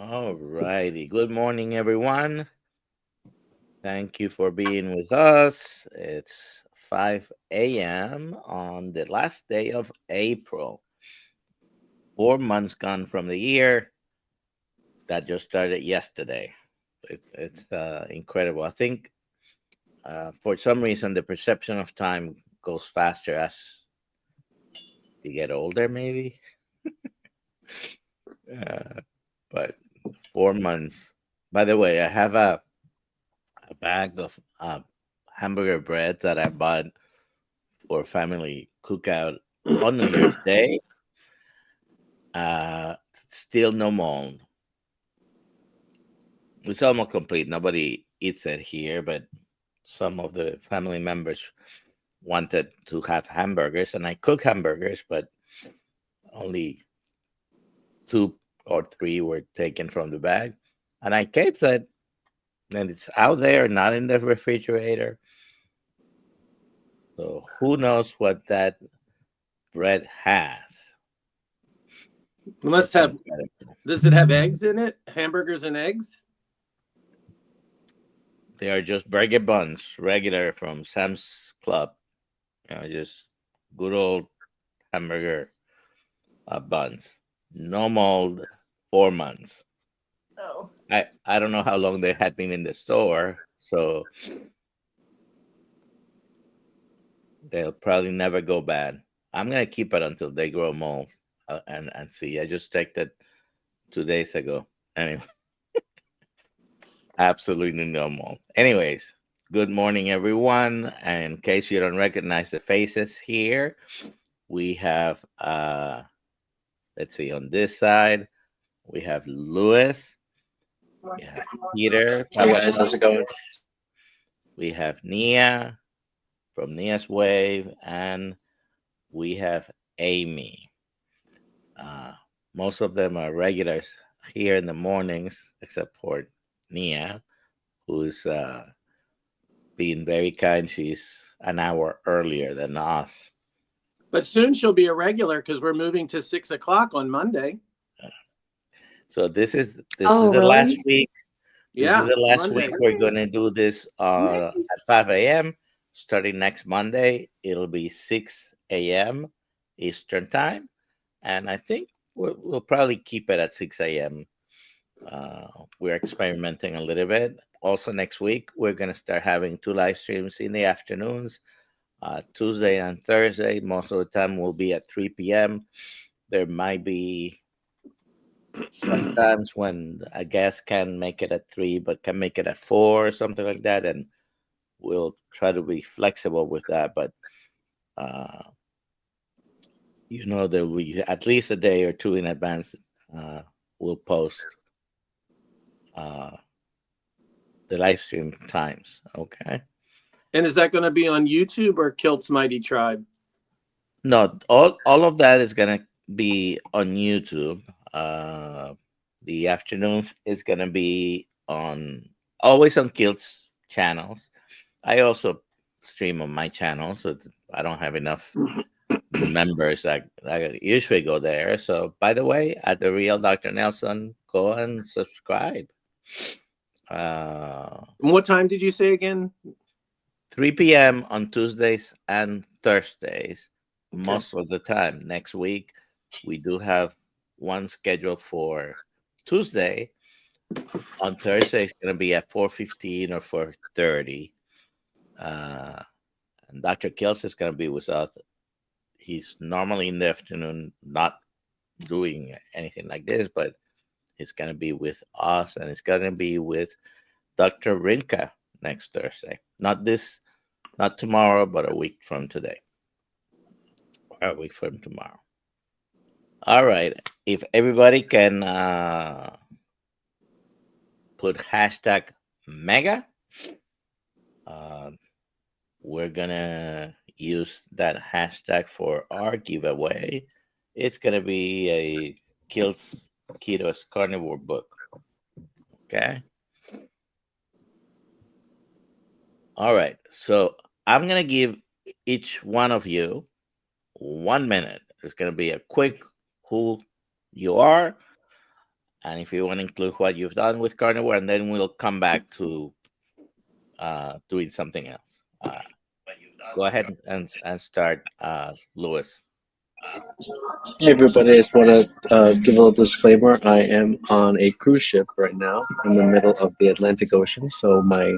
All righty. Good morning, everyone. Thank you for being with us. It's 5 a.m. on the last day of April. 4 months gone from the year that just started yesterday. It's incredible. I think for some reason the perception of time goes faster as you get older, maybe. Uh, but 4 months. By the way, I have a bag of hamburger bread that I bought for family cookout on New Year's Day. Uh, Still no mold. It's almost complete. Nobody eats it here, but some of the family members wanted to have hamburgers, and I cook hamburgers, but only two or three were taken from the bag, and I kept it, and it's out there, not in the refrigerator. So who knows what that bread has? It must It's have. incredible. Does it have eggs in it? Hamburgers and eggs? They are just burger buns, regular from Sam's Club. Just good old hamburger buns. No mold, 4 months. Oh. I don't know how long they had been in the store, so they'll probably never go bad. I'm gonna keep it until they grow mold and see. I just checked it 2 days ago. Anyway, absolutely no mold. Anyways, good morning, everyone. And in case you don't recognize the faces here, we have let's see, on this side we have Lewis, we have Peter, Hey guys, how's it going? we have Nia from Nia's Wave, and we have Amy. uh, Most of them are regulars here in the mornings except for Nia, who's being very kind. She's an hour earlier than us. But soon she'll be a regular because we're moving to 6 o'clock on Monday. So this is Oh, the last really? week. This is Yeah, the last week Monday. we're gonna do this at 5 a.m. Starting next Monday, it'll be 6 a.m. Eastern time, and I think we'll probably keep it at 6 a.m. We're experimenting a little bit. Also, next week we're gonna start having two live streams in the afternoons, Tuesday and Thursday. Most of the time will be at 3 p.m. There might be sometimes when a guest can make it at 3 but can make it at 4 or something like that, and we'll try to be flexible with that. But uh, there will be at least a day or two in advance. uh, we'll post uh, the live stream times. Okay. And is that going to be on YouTube or Kilt's Mighty Tribe? No, all of that is gonna be on YouTube. The afternoon is gonna be on always on Kilt's channels. I also stream on my channel, so I don't have enough members that I usually go there. So, by the way, at the Real Dr. Nelson, go and subscribe. Uh, And what time did you say again? 3 p.m. on Tuesdays and Thursdays, Okay. most of the time. Next week, we do have one scheduled for Tuesday. On Thursday, it's going to be at 4:15 or 4:30. Uh, and Dr. Kels is going to be with us. He's normally in the afternoon, not doing anything like this, but he's going to be with us, and it's going to be with Dr. Rinka next Thursday. Not tomorrow, but a week from today. Or a week from tomorrow. All right. If everybody can put hashtag mega, uh, we're gonna use that hashtag for our giveaway. It's gonna be a Kills Ketos Carnivore book. Okay. All right. So I'm gonna give each one of you 1 minute. It's gonna be a quick who you are, And if you want to include what you've done with carnivore, and then we'll come back to doing something else. Go ahead and start, Lewis. Hey everybody, I just want to give a little disclaimer. I am on a cruise ship right now in the middle of the Atlantic Ocean, so my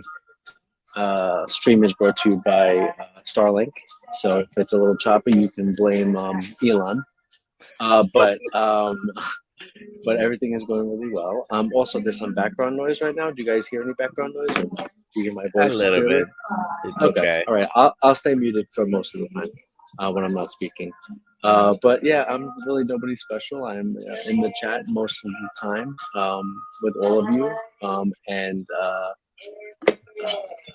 stream is brought to you by Starlink. So if it's a little choppy, you can blame Elon. But everything is going really well. Also, there's some background noise right now. Do you guys hear any background noise? Or no? Do you hear my A voice little clearly? bit. It's Okay. okay. All right. I'll stay muted for most of the time when I'm not speaking. But yeah, I'm really nobody special. I'm in the chat most of the time with all of you, and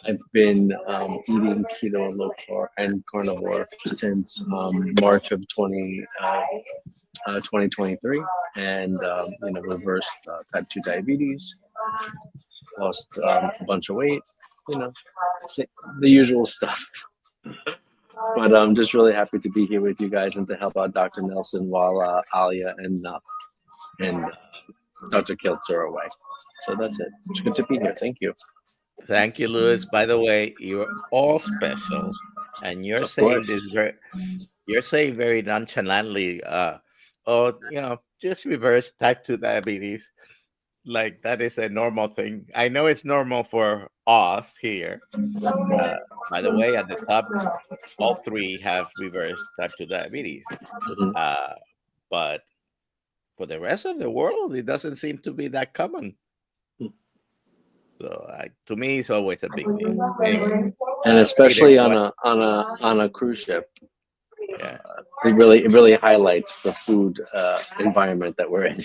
I've been eating keto and low carb and carnivore since March of 2023, and reversed type 2 diabetes, lost a bunch of weight, you know, the usual stuff. But I'm just really happy to be here with you guys and to help out Dr. Nelson while Alia and Dr. Kiltz are away. So that's it. It's good to be here. Thank you. Thank you, Lewis. By the way, you're all special, and Of course. you're saying very nonchalantly, oh, just reverse type 2 diabetes. Like that is a normal thing. I know it's normal for us here. Uh, by the way, at the top, all three have reverse type 2 diabetes. Mhm. Uh, but for the rest of the world, it doesn't seem to be that common. So to me, it's always a big deal. Anyway, And Peter, especially go ahead. on a cruise ship, Yeah. it really highlights the food environment that we're in.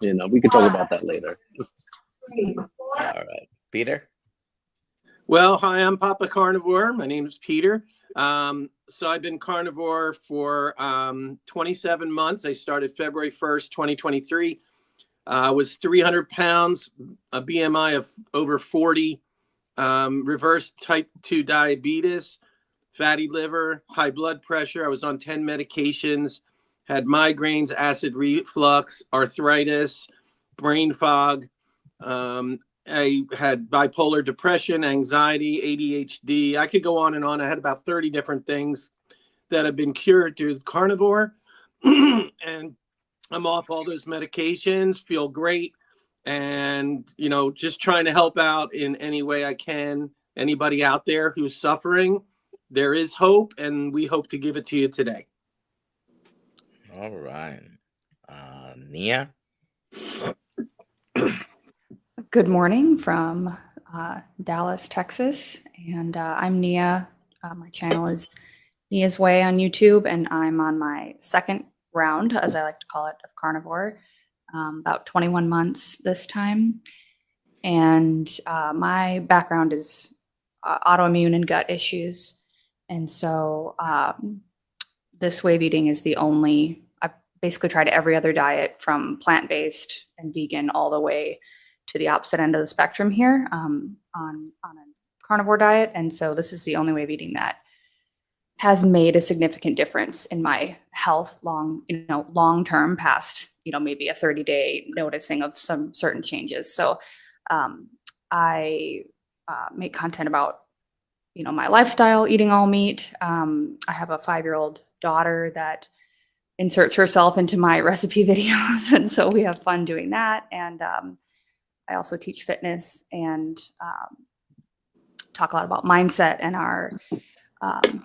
We could talk about that later. All right, Peter. Well, hi, I'm Papa Carnivore. My name is Peter. So I've been carnivore for 27 months. I started February 1st, 2023. Was 300 pounds, a BMI of over 40, reverse type 2 diabetes, fatty liver, high blood pressure. I was on 10 medications, had migraines, acid reflux, arthritis, brain fog. I had bipolar depression, anxiety, ADHD. I could go on and on. I had about 30 different things that have been cured through carnivore. And I'm off all those medications, feel great. And, just trying to help out in any way I can. Anybody out there who's suffering, there is hope, and we hope to give it to you today. All right. Nia. Good morning from Dallas, Texas, and I'm Nia. My channel is Nia's Way on YouTube, and I'm on my second round, as I like to call it, of carnivore, about 21 months this time. And my background is autoimmune and gut issues, and so this way of eating is the only. I basically tried every other diet from plant-based and vegan all the way to the opposite end of the spectrum here on a carnivore diet. And so this is the only way of eating that has made a significant difference in my health long term past, maybe a 30-day noticing of some certain changes. So I make content about, my lifestyle, eating all meat. I have a 5-year-old daughter that inserts herself into my recipe videos. And so we have fun doing that. And I also teach fitness and talk a lot about mindset and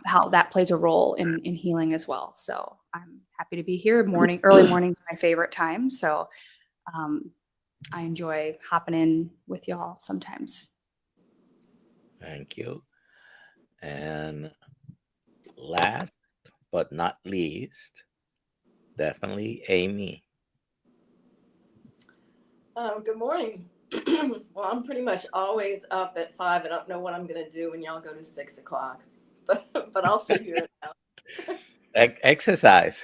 how that plays a role in healing as well. So I'm happy to be here. Early mornings my favorite time. So I enjoy hopping in with y'all sometimes. Thank you. And last but not least, definitely Amy. Good morning. Well, I'm pretty much always up at 5. I don't know what I'm going to do when y'all go to 6 o'clock, but I'll figure it out. Exercise.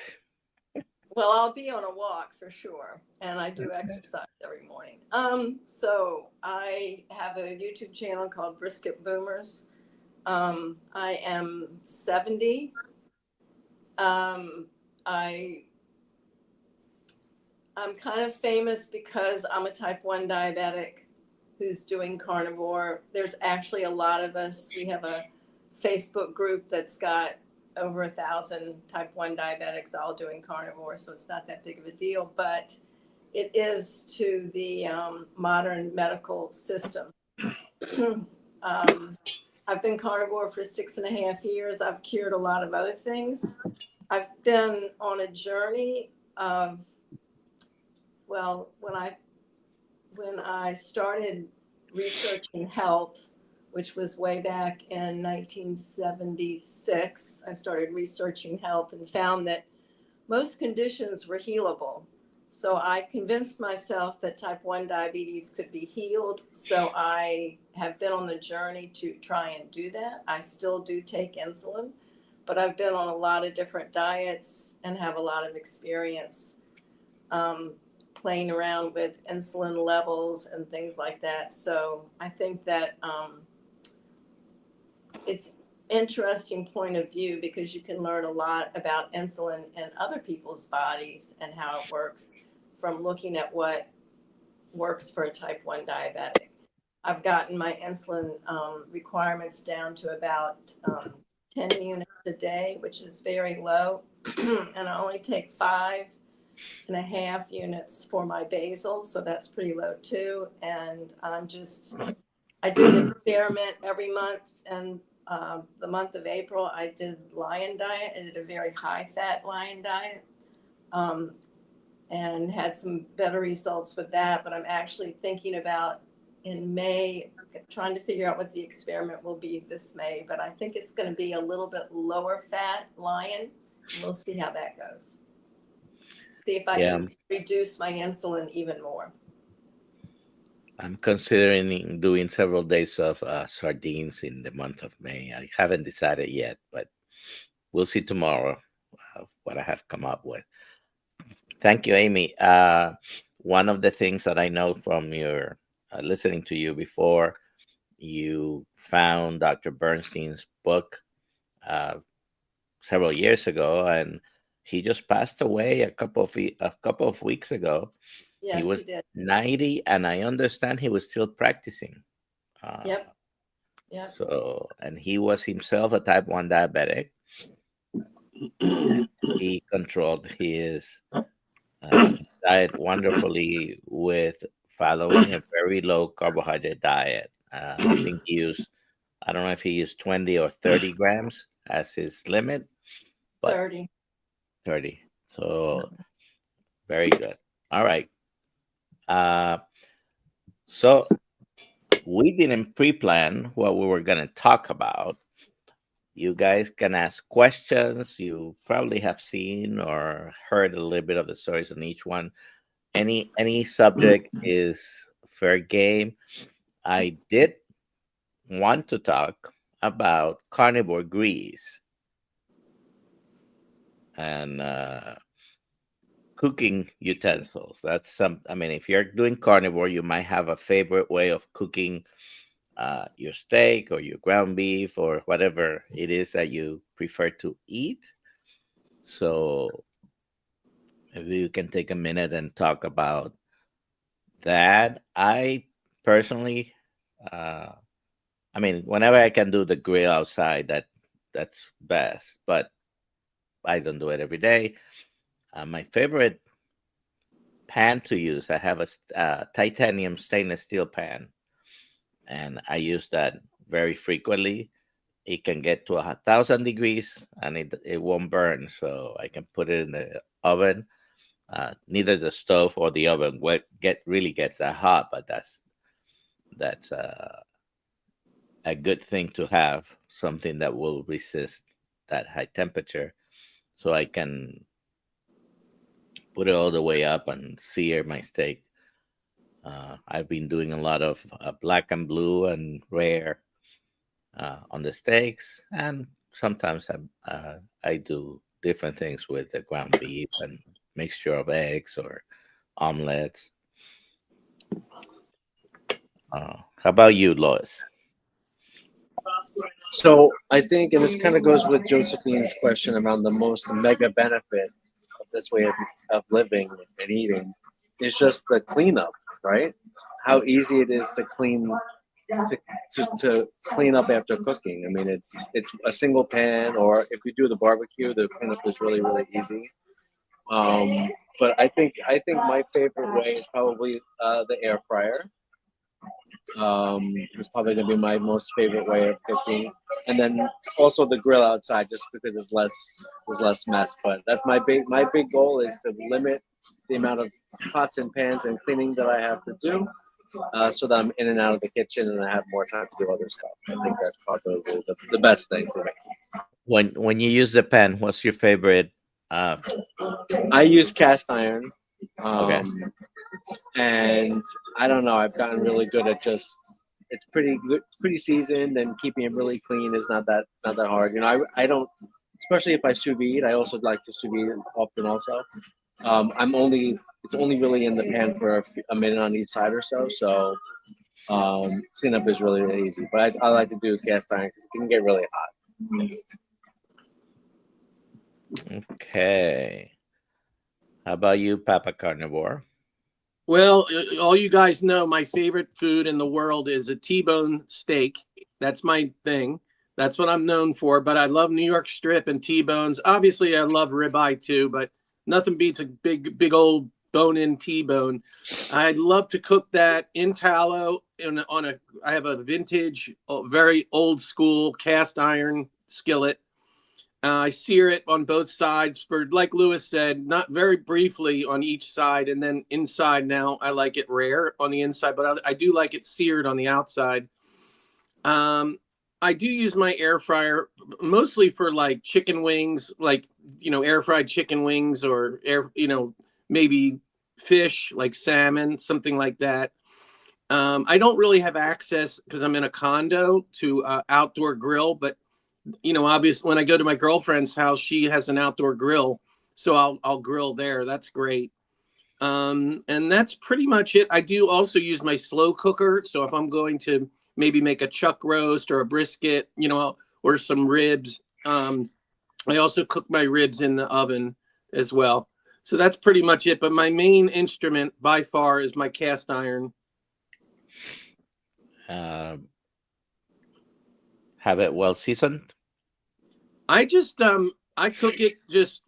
Well, I'll be on a walk for sure, and I do exercise every morning. So I have a YouTube channel called Brisket Boomers. I am 70. I I'm kind of famous because I'm a type 1 diabetic who's doing carnivore. There's actually a lot of us. We have a Facebook group that's got over 1,000 type 1 diabetics all doing carnivore, so it's not that big of a deal, but it is to the modern medical system. I've been carnivore for 6.5 years. I've cured a lot of other things. I've been on a journey of, well, when I started researching health, which was way back in 1976, I started researching health and found that most conditions were healable. So I convinced myself that type 1 diabetes could be healed. So I have been on the journey to try and do that. I still do take insulin, but I've been on a lot of different diets and have a lot of experience playing around with insulin levels and things like that. So I think that it's interesting point of view because you can learn a lot about insulin in other people's bodies and how it works from looking at what works for a type 1 diabetic. I've gotten my insulin requirements down to about 10 units a day, which is very low. And I only take 5.5 units for my basal, so that's pretty low too. And I do an experiment every month, and the month of April, I did Lion Diet. I did a very high-fat Lion Diet and had some better results with that. But I'm actually thinking about in May, trying to figure out what the experiment will be this May. But I think it's going to be a little bit lower fat Lion. We'll see how that goes. See if I can reduce my insulin even more. I'm considering doing several days of sardines in the month of May. I haven't decided yet, but we'll see tomorrow what I have come up with. Thank you, Amy. One of the things that I know from your listening to you before, you found Dr. Bernstein's book several years ago, and he just passed away a couple of weeks ago. Yes, he was he did. 90, and I understand he was still practicing. Yep. So, and he was himself a type 1 diabetic. He controlled his diet wonderfully with following a very low carbohydrate diet. I think I don't know if he used 20 or 30 grams as his limit, but 30. So very good. All right. So we didn't pre-plan what we were going to talk about. You guys can ask questions. You probably have seen or heard a little bit of the stories on each one. Any subject is fair game. I did want to talk about carnivore grease and cooking utensils. I mean, if you're doing carnivore, you might have a favorite way of cooking your steak or your ground beef or whatever it is that you prefer to eat. So maybe you can take a minute and talk about that. I personally, I mean, whenever I can do the grill outside, that's best. But I don't do it every day. My favorite pan to use, I have a titanium stainless steel pan, and I use that very frequently. It can get to 1,000 degrees, and it won't burn, so I can put it in the oven. Neither the stove or the oven really gets that hot, but that's a good thing to have, something that will resist that high temperature, so I can put it all the way up and sear my steak. I've been doing a lot of black and blue and rare on the steaks, and sometimes I do different things with the ground beef and mixture of eggs or omelets. How about you, Lois? So I think, and this kind of goes with Josephine's question around the most mega benefit of this way of living and eating. is just the cleanup, right? How easy it is to to clean up after cooking. I mean, it's a single pan, or if you do the barbecue, the cleanup is really easy. Um, but I think my favorite way is probably the air fryer. It's probably gonna be my most favorite way of cooking, and then also the grill outside, just because there's less mess. But that's my big goal is to limit the amount of pots and pans and cleaning that I have to do, so that I'm in and out of the kitchen and I have more time to do other stuff. I think that's probably the best thing for me. When you use the pan, what's your favorite? I use cast iron. Okay. And I don't know. I've gotten really good at just. It's pretty good, pretty seasoned, and keeping it really clean is not that hard. I don't, especially if I sous vide. I also like to sous vide often. Also, it's only really in the pan for a minute on each side or so. So cleanup is really easy. But I like to do cast iron because it can get really hot. Okay. How about you, Papa Carnivore? Well, all you guys know my favorite food in the world is a T-bone steak. That's my thing. That's what I'm known for. But I love New York strip and T-bones. Obviously, I love ribeye too, but nothing beats a big old bone-in T-bone. I'd love to cook that in tallow I have a vintage, very old school cast iron skillet. I sear it on both sides for, like Lewis said, not very briefly on each side, and then inside. Now I like it rare on the inside, but I do like it seared on the outside. I do use my air fryer mostly for like chicken wings, like air fried chicken wings, or maybe fish like salmon, something like that. I don't really have access because I'm in a condo to outdoor grill, but obviously when I go to my girlfriend's house, she has an outdoor grill, so I'll grill there. That's great. And that's pretty much it. I do also use my slow cooker. So if I'm going to maybe make a chuck roast or a brisket, or some ribs, I also cook my ribs in the oven as well. So that's pretty much it. But my main instrument by far is my cast iron. Have it well seasoned? I just I cook it just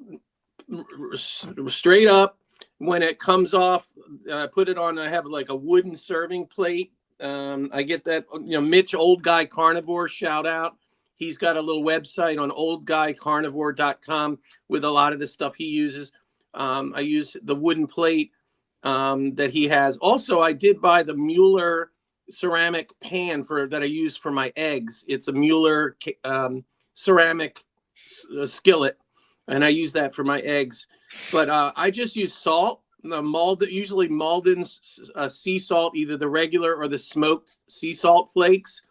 straight up. When it comes off, I put it on. I have like a wooden serving plate. I get that, Mitch, Old Guy Carnivore, shout out. He's got a little website on oldguycarnivore.com with a lot of the stuff he uses. I use the wooden plate that he has. Also, I did buy the Mueller ceramic pan that I use for my eggs. It's a Mueller ceramic skillet, and I use that for my eggs. But I just use salt, usually Malden's sea salt, either the regular or the smoked sea salt flakes.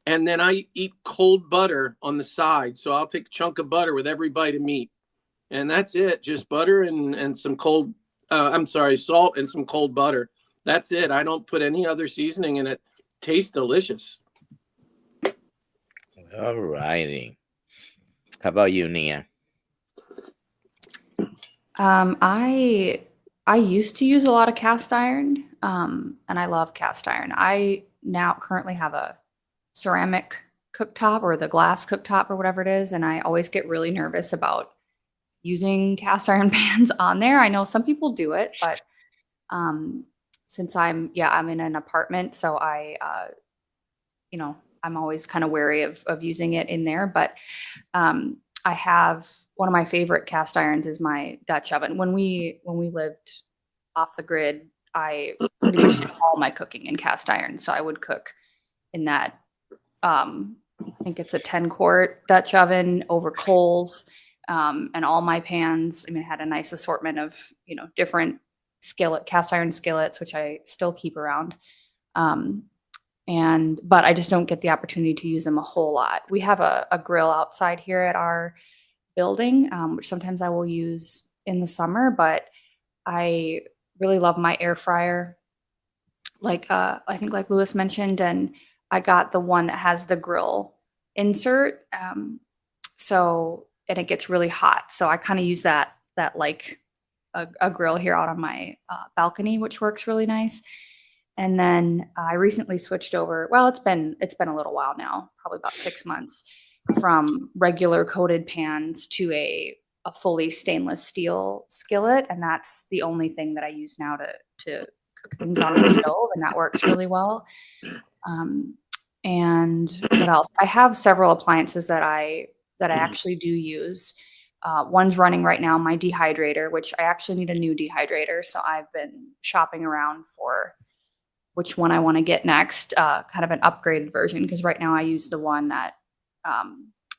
And then I eat cold butter on the side. So I'll take a chunk of butter with every bite of meat. And that's it. Just butter and some salt and some cold butter. That's it. I don't put any other seasoning in it. Tastes delicious. All righty. How about you, Nia? I used to use a lot of cast iron, and I love cast iron. I now currently have a ceramic cooktop, or the glass cooktop, or whatever it is, and I always get really nervous about using cast iron pans on there. I know some people do it, but since I'm in an apartment, so I'm always kind of wary of using it in there. But I have one of my favorite cast irons is my Dutch oven. When we lived off the grid, I pretty much did all my cooking in cast iron. So I would cook in that. I think it's a 10-quart Dutch oven over coals, and all my pans. I mean, it had a nice assortment of different cast iron skillets, which I still keep around. But I just don't get the opportunity to use them a whole lot. We have a grill outside here at our building, which sometimes I will use in the summer, but I really love my air fryer. I think like Lewis mentioned, and I got the one that has the grill insert. And it gets really hot. So I kind of use that like a grill here out on my balcony, which works really nice. And then I recently switched over. Well, it's been a little while now, probably about 6 months, from regular coated pans to a fully stainless steel skillet, and that's the only thing that I use now to cook things on the stove, and that works really well. And what else? I have several appliances that I actually do use. One's running right now, my dehydrator, which I actually need a new dehydrator. So I've been shopping around for which one I want to get next, kind of an upgraded version, because right now I use the one that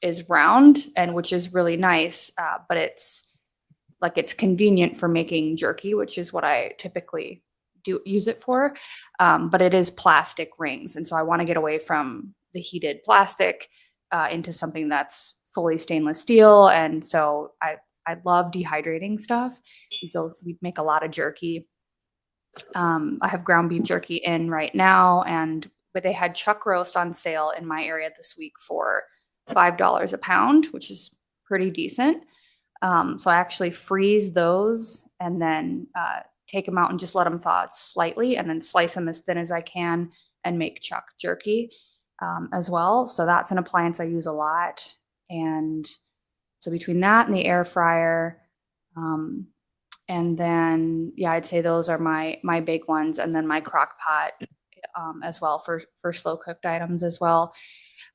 is round, and which is really nice, but it's convenient for making jerky, which is what I typically do use it for. But it is plastic rings, and so I want to get away from the heated plastic into something that's fully stainless steel. And so I love dehydrating stuff. We make a lot of jerky. I have ground beef jerky in right now, but they had chuck roast on sale in my area this week for $5 a pound, which is pretty decent. So I actually freeze those and then take them out and just let them thaw slightly, and then slice them as thin as I can and make chuck jerky as well. So that's an appliance I use a lot. And so between that and the air fryer, and then, yeah, I'd say those are my big ones. And then my crock pot as well for slow cooked items as well.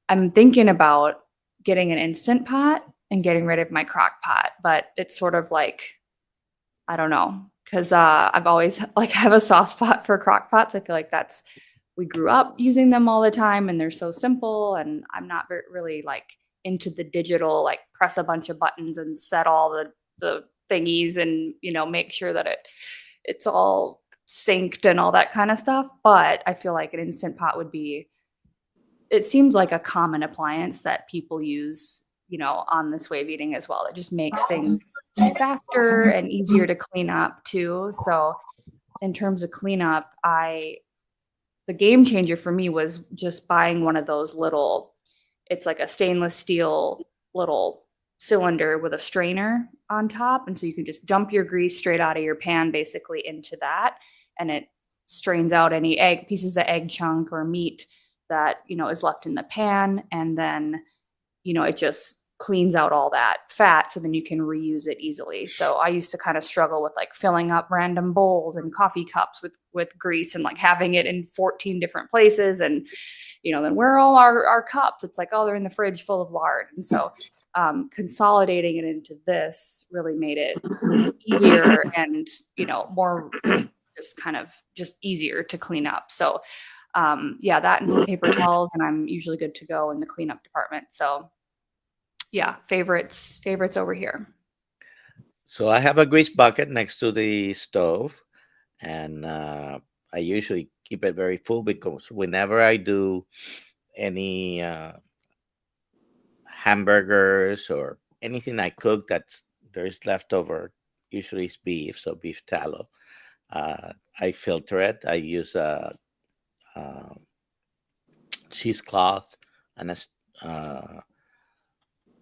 I'm thinking about getting an Instant Pot and getting rid of my crock pot, but it's sort of like, I don't know, because I've always have a soft spot for crock pots. I feel like we grew up using them all the time, and they're so simple, and I'm not really into the digital, press a bunch of buttons and set all the thingies and make sure that it's all synced and all that kind of stuff. But I feel like an Instant Pot it seems like a common appliance that people use on this way of eating as well. It just makes things faster and easier to clean up too. So in terms of cleanup, the game changer for me was just buying one of those it's like a stainless steel little cylinder with a strainer on top. And so you can just dump your grease straight out of your pan basically into that, and it strains out any pieces of egg chunk or meat that is left in the pan, and then it just cleans out all that fat, so then you can reuse it easily. So I used to kind of struggle with filling up random bowls and coffee cups with grease, and having it in 14 different places, and then where are all our cups? It's like, oh, they're in the fridge full of lard. And so consolidating it into this really made it easier and more just easier to clean up. So yeah, that and some paper towels, and I'm usually good to go in the cleanup department. So yeah, favorites over here. So I have a grease bucket next to the stove, and I usually keep it very full, because whenever I do any hamburgers or anything I cook there's leftover, usually it's beef, so beef tallow, I filter it. I use a cheesecloth and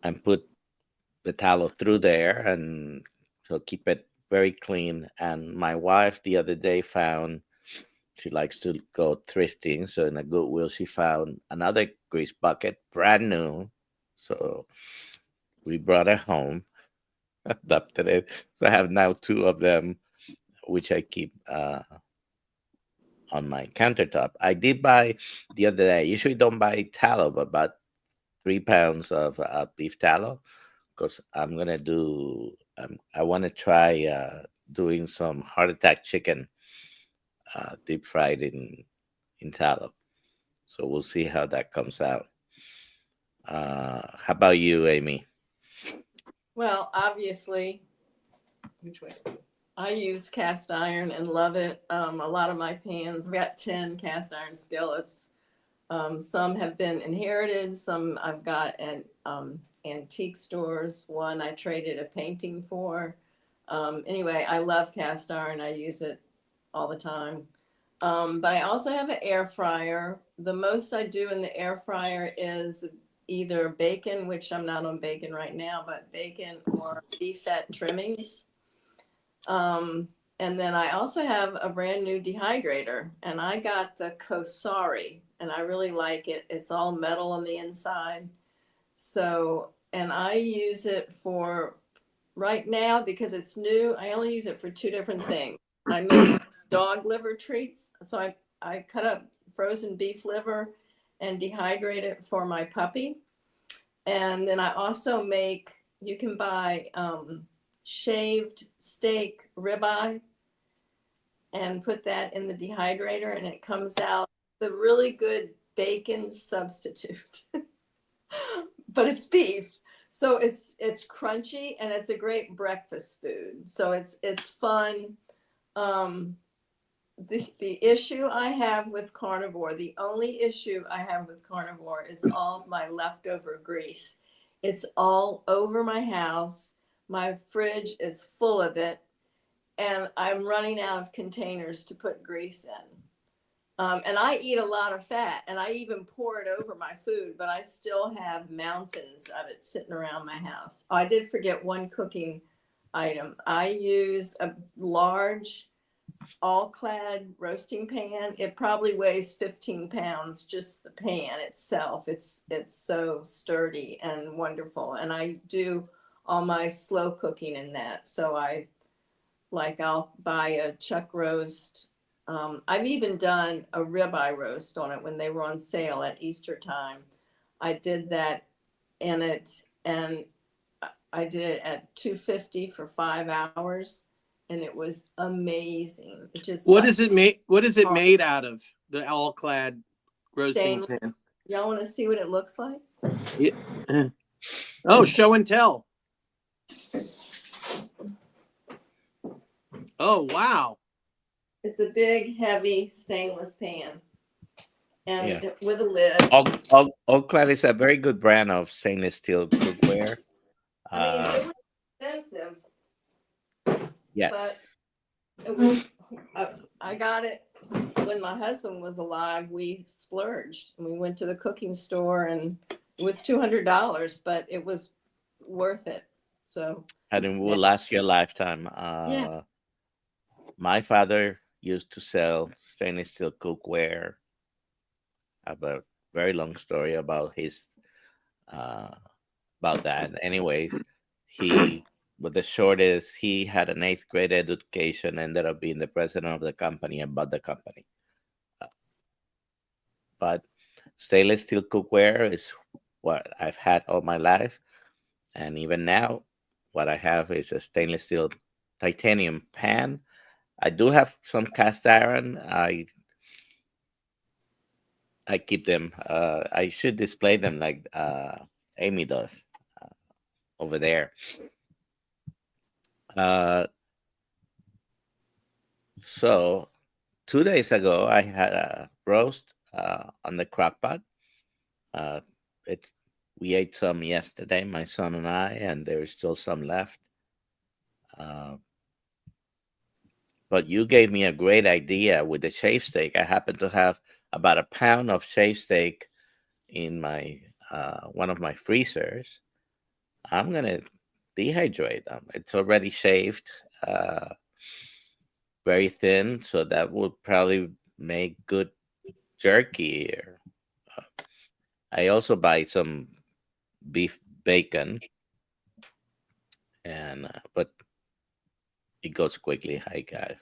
and put the tallow through there, and so keep it very clean. And my wife the other day she likes to go thrifting, so in a Goodwill she found another grease bucket, brand new. So we brought it home, adopted it. So I have now two of them, which I keep on my countertop. I did buy the other day. I usually don't buy tallow, but about 3 pounds of beef tallow, because I'm gonna do. I want to try doing some heart attack chicken, deep fried in tallow. So we'll see how that comes out. How about you, Amy? Well, obviously, which way? I use cast iron and love it. A lot of my pans, I've got 10 cast iron skillets. Some have been inherited, some I've got at antique stores. One I traded a painting for. Anyway, I love cast iron. I use it all the time. But I also have an air fryer. The most I do in the air fryer is either bacon, which I'm not on bacon right now, but bacon or beef fat trimmings. And then I also have a brand new dehydrator, and I got the Kosari, and I really like it. It's all metal on the inside. So, and I use it for right now because it's new. I only use it for two different things. I make dog liver treats. So I cut up frozen beef liver and dehydrate it for my puppy. And then I also make, you can buy shaved steak ribeye and put that in the dehydrator, and it comes out the really good bacon substitute. But it's beef. So it's crunchy and it's a great breakfast food. So it's fun. The issue I have with carnivore, the only issue I have with carnivore is all of my leftover grease. It's all over my house. My fridge is full of it, and I'm running out of containers to put grease in. And I eat a lot of fat, and I even pour it over my food, but I still have mountains of it sitting around my house. Oh, I did forget one cooking item. I use a large all-clad roasting pan. It probably weighs 15 pounds, just the pan itself. It's so sturdy and wonderful. And I do all my slow cooking in that. So I'll buy a chuck roast. I've even done a ribeye roast on it when they were on sale at Easter time. I did that in it, and I did it at 250 for 5 hours, and it was amazing. It just What is it made? What is it made out of? The all-clad roasting stainless. pan. Y'all want to see what it looks like? Yeah. Oh, show and tell. Oh, wow. It's a big, heavy stainless pan, and Yeah. with a lid. All-Clad is a very good brand of stainless steel cookware. I mean, it was expensive, Yes. but it was. I got it when my husband was alive. We splurged, and we went to the cooking store, and it was $200, but it was worth it. So, And it will last you a lifetime. yeah. My father used to sell stainless steel cookware. I have a very long story about his about that. Anyways, but the short is he had an 8th grade education, ended up being the president of the company and bought the company. But stainless steel cookware is what I've had all my life, and even now, what I have is a stainless steel titanium pan. I do have some cast iron. I keep them. I should display them like Amy does over there. So 2 days ago, I had a roast on the crock pot. It's We ate some yesterday, my son and I, and there's still some left. But you gave me a great idea with the shave steak. I happen to have about a pound of shave steak in my one of my freezers. I'm gonna dehydrate them. It's already shaved, very thin, so that would probably make good jerky. I also buy some beef bacon, and but it goes quickly. I got.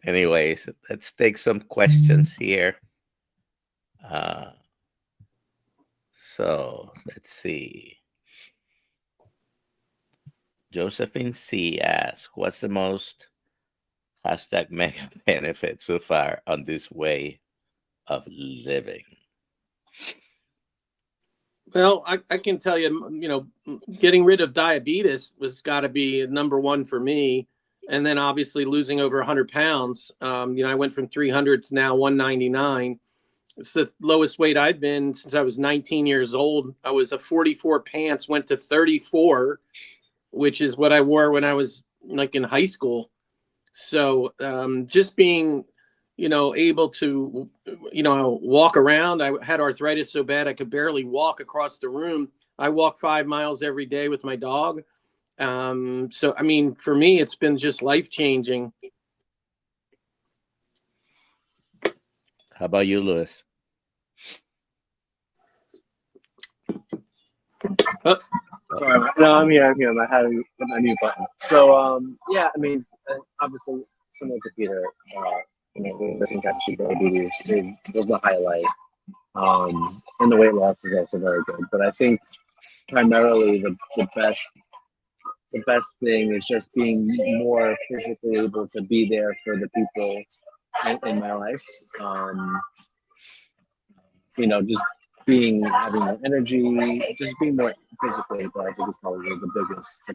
Anyways, let's take some questions here. So let's see. Josephine C asks, "What's the most #mega benefit so far on this way of living?" Well, I can tell you, getting rid of diabetes was got to be number one for me. And then obviously losing over 100 pounds. I went from 300 to now 199. It's the lowest weight I've been since I was 19 years old. I was a 44 pants, went to 34, which is what I wore when I was like in high school. So just being, able to, walk around. I had arthritis so bad I could barely walk across the room. I walk 5 miles every day with my dog. So, I mean, for me, it's been just life-changing. How about you, Louis? Sorry, no, I'm here. I had my mute button. So, yeah, I mean, obviously, similar to Peter, the type 2 diabetes was the highlight. And the weight loss is also very good. But I think primarily the best thing is just being more physically able to be there for the people in my life. Just having energy, just being more physically able. I think is probably the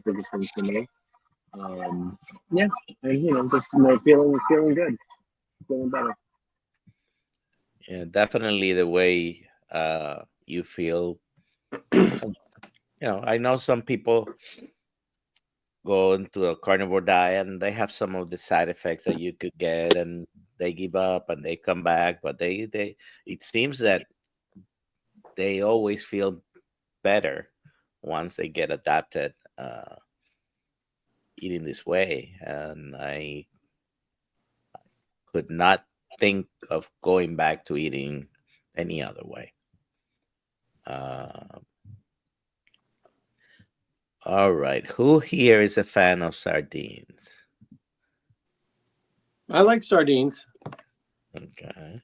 biggest thing for me. Yeah, and just feeling good, feeling better. Yeah, definitely the way you feel. I know some people go into a carnivore diet and they have some of the side effects that you could get, and they give up and they come back, but they it seems that they always feel better once they get adapted eating this way. And I could not think of going back to eating any other way. uh, all right, who here is a fan of sardines? I like sardines. Okay.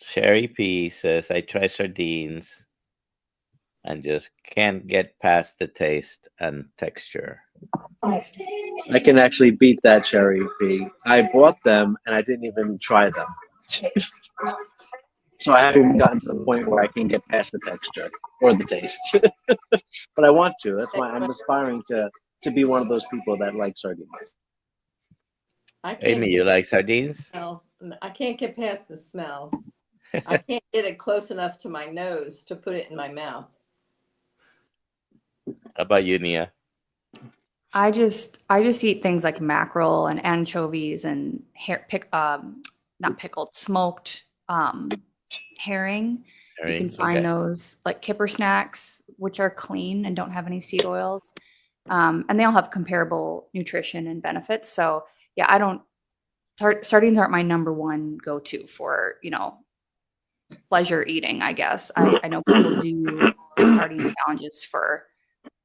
Sherry P says, I try sardines and just can't get past the taste and texture. I can actually beat that, Cherry P. I bought them and I didn't even try them. So I haven't even gotten to the point where I can get past the texture or the taste. But I want to. That's why I'm aspiring to be one of those people that like sardines. I can't Amy, you like sardines? smell. I can't get past the smell. I can't get it close enough to my nose to put it in my mouth. How about you, Nia? I just eat things like mackerel and anchovies and not pickled, smoked herring. You can find those like kipper snacks, which are clean and don't have any seed oils. And they all have comparable nutrition and benefits. So yeah, sardines aren't my number one go-to for, pleasure eating, I guess. I know people do sardine challenges for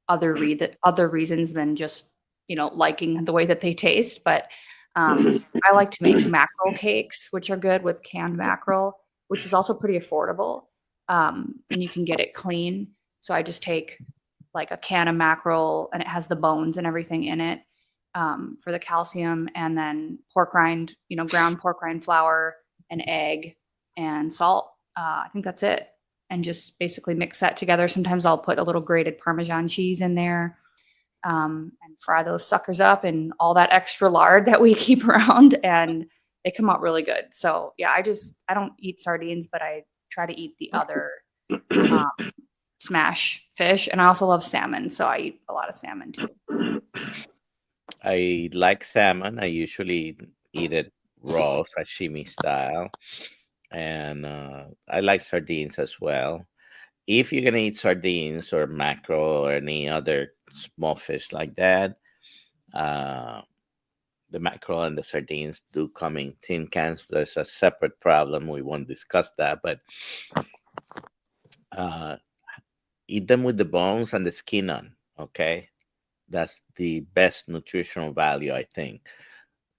other reasons than just, liking the way that they taste. But I like to make mackerel cakes, which are good with canned mackerel, which is also pretty affordable. And you can get it clean. So I just take like a can of mackerel, and it has the bones and everything in it for the calcium, and then pork rind, ground pork rind flour, an egg, and salt. I think that's it. And just basically mix that together. Sometimes I'll put a little grated Parmesan cheese in there and fry those suckers up in all that extra lard that we keep around, and they come out really good. So yeah, I don't eat sardines, but I try to eat the other smash fish, and I also love salmon, so I eat a lot of salmon too. I like salmon. I usually eat it raw, sashimi style. And I like sardines as well. If you're gonna eat sardines or mackerel or any other small fish like that, uh, the mackerel and the sardines do come in tin cans. There's a separate problem. We won't discuss that, but uh, eat them with the bones and the skin on. Okay, that's the best nutritional value, I think.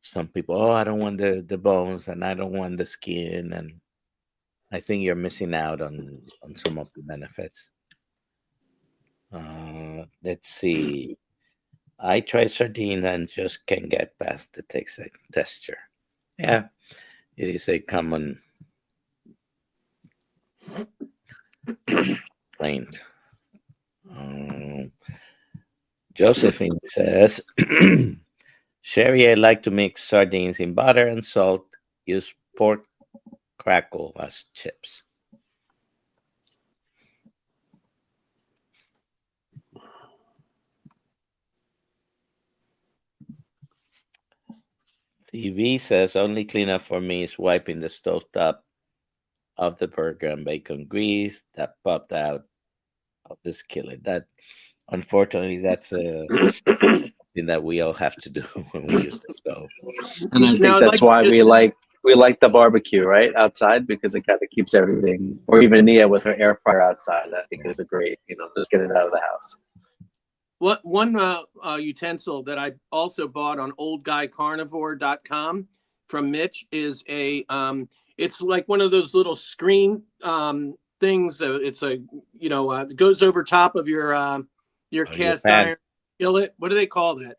Some people, oh, I don't want the bones and I don't want the skin, and I think you're missing out on some of the benefits. Let's see. I tried sardine and just can't get past the texture. Yeah, it is a common complaint. Josephine says, Sherry, I like to mix sardines in butter and salt. Use pork crackle as chips. TV says only cleanup for me is wiping the stovetop of the burger and bacon grease that popped out of the skillet. That Unfortunately, that's something that we all have to do when we use the stove. And I think Now, I'd that's like to why just we say, like the barbecue right outside, because it kind of keeps everything. Or even Nia with her air fryer outside, I think is a great, just get it out of the house. one utensil that I also bought on oldguycarnivore.com from Mitch is it's like one of those little screen things. It's it goes over top of your Or your cast pan. iron skillet. What do they call that?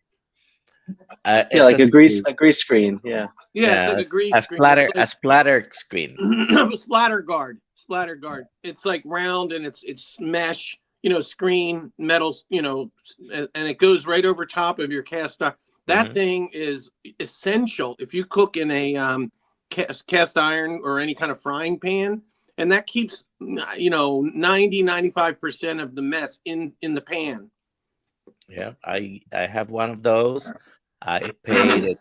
Yeah, It's like a grease screen. screen. Yeah. Yeah, it's Yeah, like a grease a screen. It's splatter, a like splatter screen. a splatter guard. Splatter guard. It's like round and it's mesh, screen metal, and it goes right over top of your cast iron. That Mhm. thing is essential if you cook in a cast iron or any kind of frying pan, and that keeps 90-95% of the mess in the pan. Yeah, I have one of those. I paid it.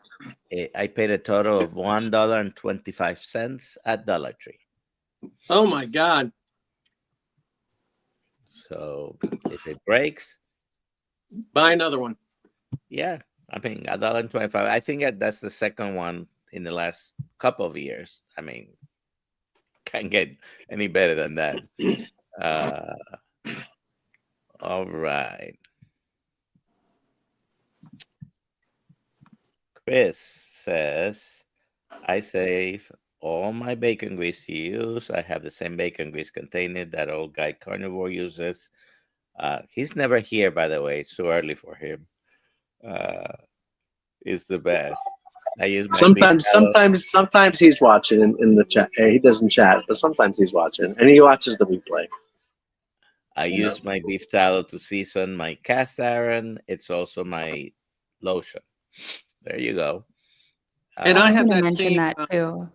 I paid a total of $1.25 at Dollar Tree. Oh my God. So if it breaks, Buy another one. yeah, I mean $1.25. I think that's the second one in the last couple of years. I mean, can't get any better than that. Uh, all right, Chris says, I save all my bacon grease to use. I have the same bacon grease container that old guy carnivore uses. He's never here, by the way. It's too early for him. Is the best. I use my beef tallow. Sometimes he's watching in the chat. He doesn't chat, but sometimes he's watching, and he watches the replay. I use my beef tallow to season my cast iron. It's also my lotion. There you go. And I I was have going to that mention same. that too.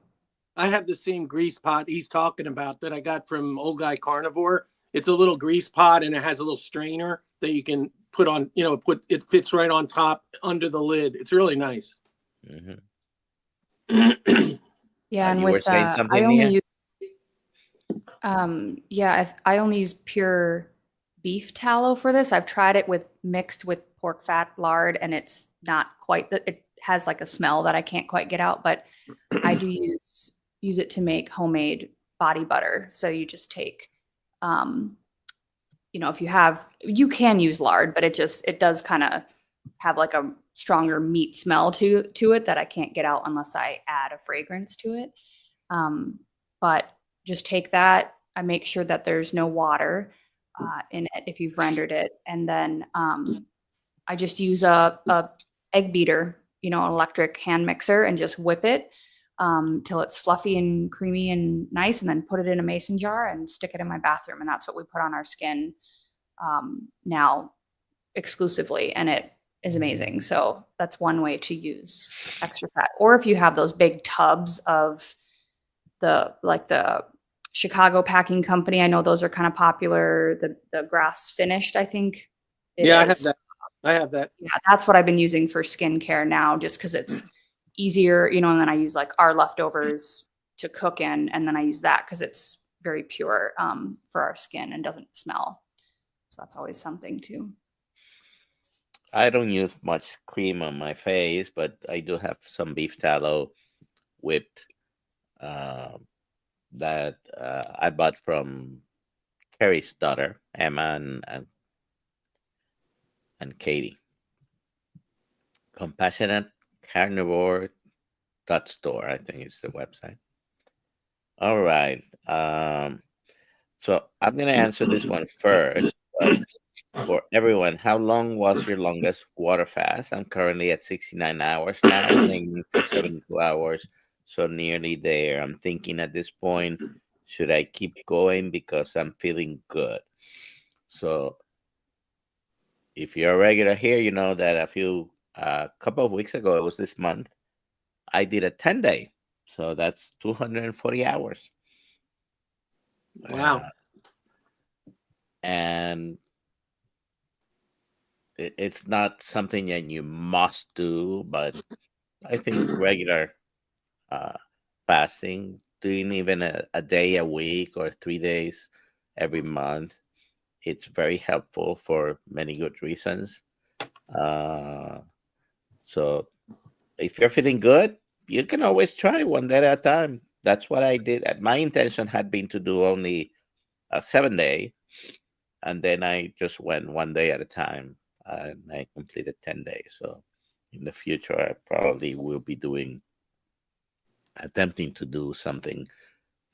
I have the same grease pot he's talking about that I got from Old Guy Carnivore. It's a little grease pot and it has a little strainer that you can put on, it fits right on top under the lid. It's really nice. Mhm. Yeah, and You were with saying I something, only Nia? use I only use pure beef tallow for this. I've tried it mixed with pork fat lard, and it's not quite that. It has like a smell that I can't quite get out, but I do use it to make homemade body butter. So you just take, if you can use lard, but it does kind of have like a stronger meat smell to it that I can't get out unless I add a fragrance to it. But just take that. I make sure that there's no water in it if you've rendered it, and then I just use a egg beater, an electric hand mixer, and just whip it till it's fluffy and creamy and nice, and then put it in a mason jar and stick it in my bathroom, and that's what we put on our skin now exclusively, and it is amazing. So that's one way to use extra fat. Or if you have those big tubs of the Chicago Packing Company, I know those are kind of popular. The grass finished, I think it Yeah, is. I have that. Yeah, that's what I've been using for skincare now, just because it's easier, and then I use like our leftovers to cook in, and then I use that because it's very pure for our skin and doesn't smell. So that's always something too. I don't use much cream on my face, but I do have some beef tallow whipped that I bought from Carrie's daughter, Emma, and Katie. Compassionate Carnivore .store, I think is the website. All right. So I'm going to answer this one first. But for everyone, how long was your longest water fast? I'm currently at 69 hours now, aiming for 72 hours. So nearly there. I'm thinking at this point, should I keep going because I'm feeling good? So if you're a regular here, you know that a couple of weeks ago, it was this month, I did a 10-day. So that's 240 hours. Wow. And it's not something that you must do, but I think regular fasting, doing even a day a week or 3 days every month It's very helpful for many good reasons. Uh, so if you're feeling good, you can always try one day at a time. That's what I did. My intention had been to do only a 7 day, and then I just went one day at a time, and I completed 10 days. So in the future, I probably will be attempting to do something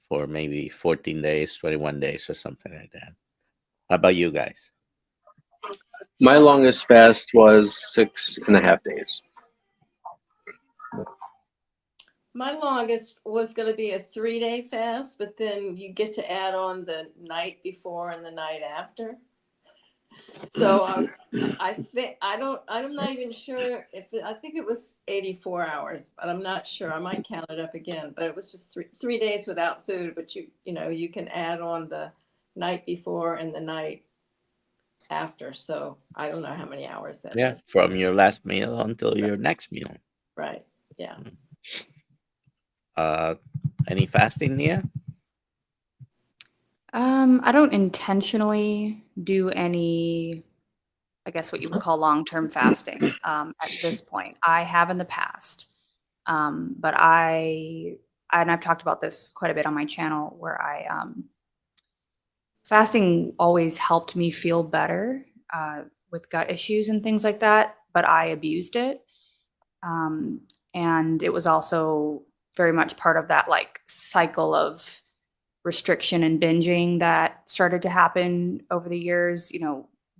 for maybe 14 days, 21 days, or something like that. How about you guys? My longest fast was 6.5 days. My longest was going to be a 3-day fast, but then you get to add on the night before and the night after. So I think I'm not even sure if I think it was 84 hours, but I'm not sure. I might count it up again. But it was just three days without food. But you can add on the night before and the night after. So I don't know how many hours that Yeah, is. from your last meal until your next meal. Right. Yeah. Uh, any fasting, Nia? I don't intentionally do any, I guess what you would call long-term fasting at this point. I have in the past, but and I've talked about this quite a bit on my channel, where fasting always helped me feel better with gut issues and things like that, but I abused it. And it was also very much part of that like cycle of restriction and binging that started to happen over the years,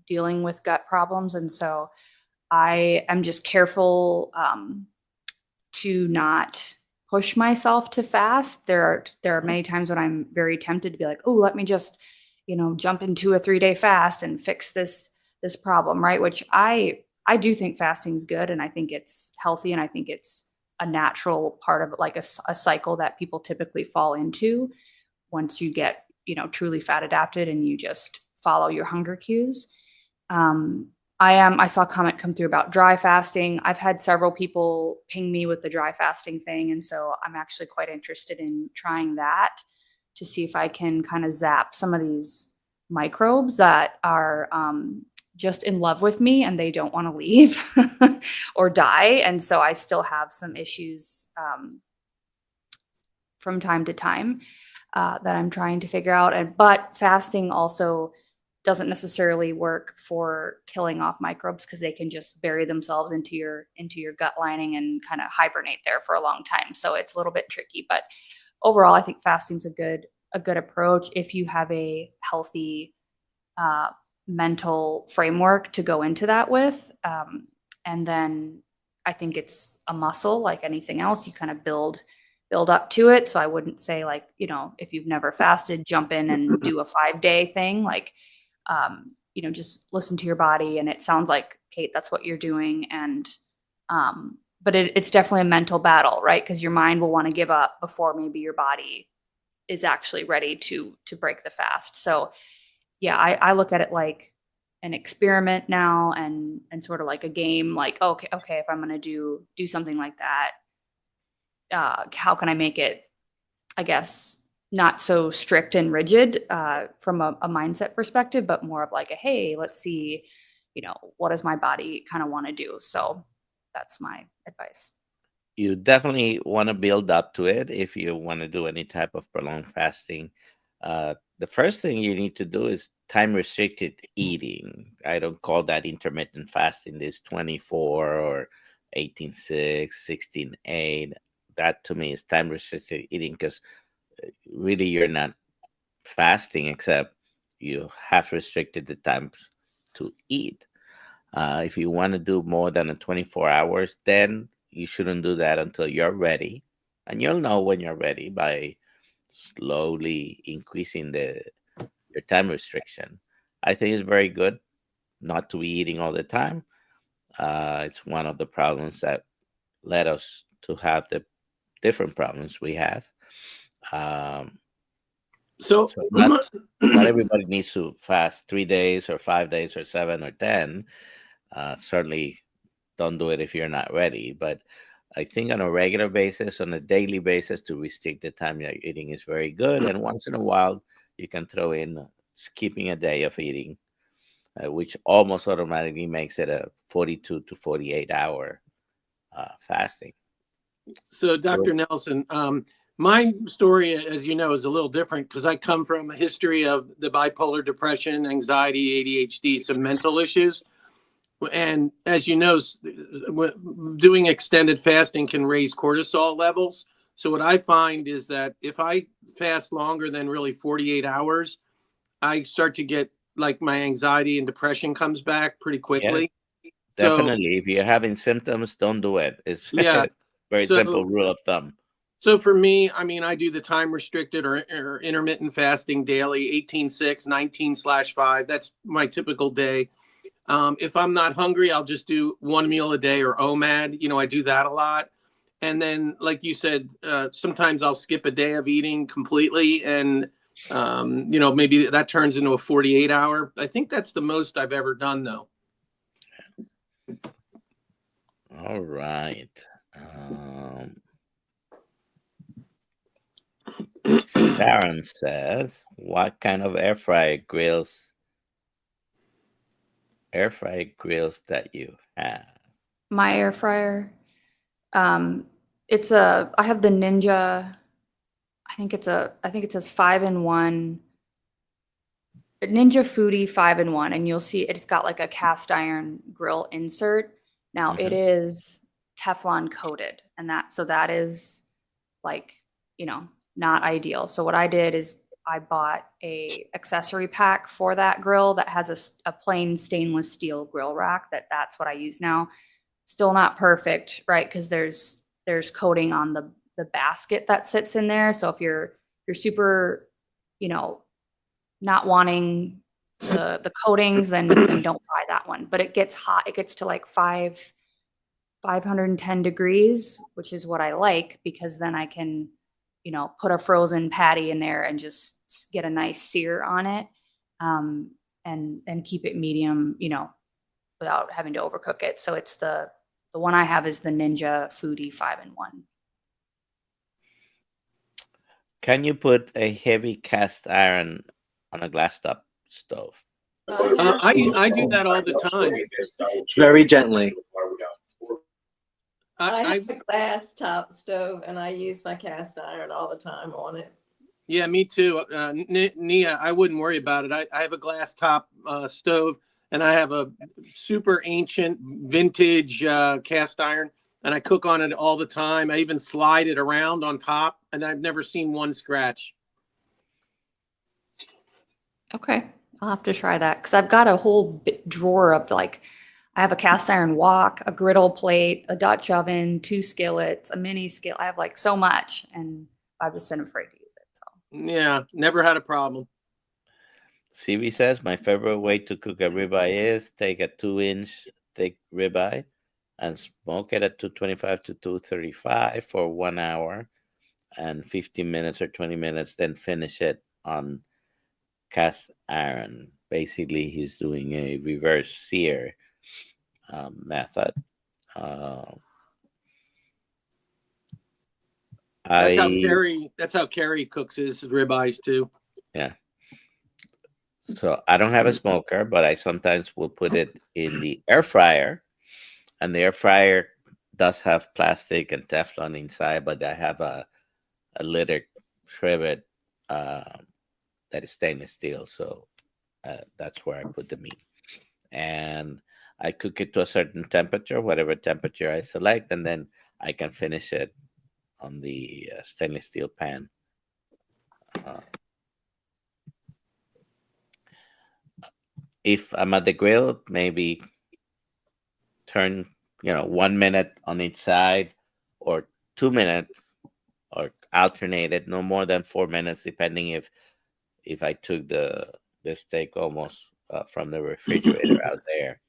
dealing with gut problems. And so I am just careful to not push myself to fast. There are many times when I'm very tempted to be like, oh, let me just, jump into a 3-day fast and fix this problem, right? Which I do think fasting is good, and I think it's healthy, and I think it's a natural part of like a cycle that people typically fall into once you get, truly fat adapted and you just follow your hunger cues. I saw a comment come through about dry fasting. I've had several people ping me with the dry fasting thing. And so I'm actually quite interested in trying that to see if I can kind of zap some of these microbes that are just in love with me and they don't want to leave or die. And so I still have some issues from time to time that I'm trying to figure out. But fasting also doesn't necessarily work for killing off microbes, because they can just bury themselves into your gut lining and kind of hibernate there for a long time. So it's a little bit tricky. But overall, I think fasting's a good approach if you have a healthy mental framework to go into that with. And then I think it's a muscle like anything else. You kind of build up to it. So I wouldn't say like, if you've never fasted, jump in and do a 5-day thing. Like, just listen to your body. And it sounds like, Kate, that's what you're doing. And, but it's definitely a mental battle, right? Because your mind will want to give up before maybe your body is actually ready to break the fast. So yeah, I look at it like an experiment now, and sort of like a game, like, okay, if I'm going to do something like that, how can I make it, I guess, not so strict and rigid from a mindset perspective, but more of like hey, let's see, what does my body kind of want to do? So that's my advice. You definitely want to build up to it if you want to do any type of prolonged fasting. The first thing you need to do is time restricted eating. I don't call that intermittent fasting. This 24 or 18-6, 16-8. That to me is time restricted eating, because really you're not fasting, except you have restricted the times to eat. If you want to do more than 24 hours, then you shouldn't do that until you're ready. And you'll know when you're ready by slowly increasing your time restriction. I think it's very good not to be eating all the time. It's one of the problems that led us to have the different problems we have. So, So not everybody needs to fast 3 days or 5 days or 7 or 10. Certainly don't do it if you're not ready. But I think on a regular basis, on a daily basis, to restrict the time you're eating is very good. And once in a while, you can throw in skipping a day of eating, which almost automatically makes it a 42 to 48 hour fasting. So, Dr. Nelson, my story, as you know, is a little different because I come from a history of the bipolar depression, anxiety, ADHD, some mental issues. And as you know, doing extended fasting can raise cortisol levels. So what I find is that if I fast longer than really 48 hours, I start to get like my anxiety and depression comes back pretty quickly. Yeah, So definitely. If you're having symptoms, don't do it. It's yeah, very so simple rule of thumb. so for me, I mean, I do the time restricted or intermittent fasting daily, 18/6, 19/5. That's my typical day. If I'm not hungry, I'll just do one meal a day or OMAD. You know, I do that a lot. And then, like you said, sometimes I'll skip a day of eating completely. And, you know, maybe that turns into a 48 hour. I think that's the most I've ever done, though. All right. Sharon says, what kind of air fryer grills that you have? My air fryer, I have the Ninja. I think it says 5-in-1 Ninja Foodie 5-in-1, and you'll see it's got like a cast iron grill insert. Now it is Teflon coated, and that is like, not ideal. So what I did is I bought a accessory pack for that grill that has a plain stainless steel grill rack. That's what I use now. Still not perfect, right? Because there's coating on the basket that sits in there. So if you're super, not wanting the coatings, then don't buy that one. But it gets hot. It gets to like 510 degrees, which is what I like, because then I can, put a frozen patty in there and just get a nice sear on it, and keep it medium, without having to overcook it. So it's the one I have is the Ninja Foodie 5-in-1. Can you put a heavy cast iron on a glass top stove? I do that all the time. Very gently. I have a glass top stove, and I use my cast iron all the time on it. Yeah, me too. Nia, I wouldn't worry about it. I have a glass top stove, and I have a super ancient vintage cast iron, and I cook on it all the time. I even slide it around on top, and I've never seen one scratch. Okay, I'll have to try that, because I've got a whole drawer of like, I have a cast iron wok, a griddle plate, a Dutch oven, 2 skillets, a mini skillet. I have like so much, and I've just been afraid to use it. So Yeah, never had a problem. CV says, my favorite way to cook a ribeye is take a 2-inch thick ribeye and smoke it at 225 to 235 for 1 hour and 15 minutes or 20 minutes, then finish it on cast iron. Basically, he's doing a reverse sear method. That's how Carrie cooks his ribeyes too. Yeah. So I don't have a smoker, but I sometimes will put it in the air fryer, and the air fryer does have plastic and Teflon inside, but I have a litter trivet that is stainless steel, so that's where I put the meat, and I cook it to a certain temperature, whatever temperature I select, and then I can finish it on the stainless steel pan. If I'm at the grill, maybe turn 1 minute on each side, or 2 minutes, or alternate it, no more than 4 minutes, depending if I took the steak almost from the refrigerator out there.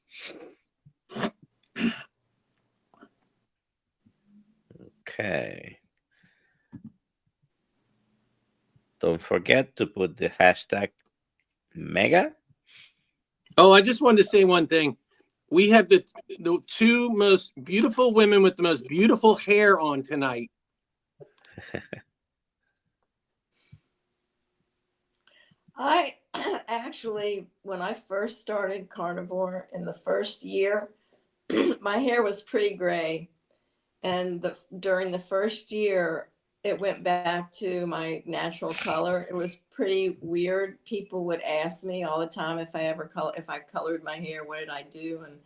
Okay. Don't forget to put the hashtag mega. Oh, I just wanted to say one thing. We have the 2 most beautiful women with the most beautiful hair on tonight. Actually, when I first started carnivore in the first year, my hair was pretty gray. And during the first year, it went back to my natural color. It was pretty weird. People would ask me all the time if I colored my hair, what did I do? And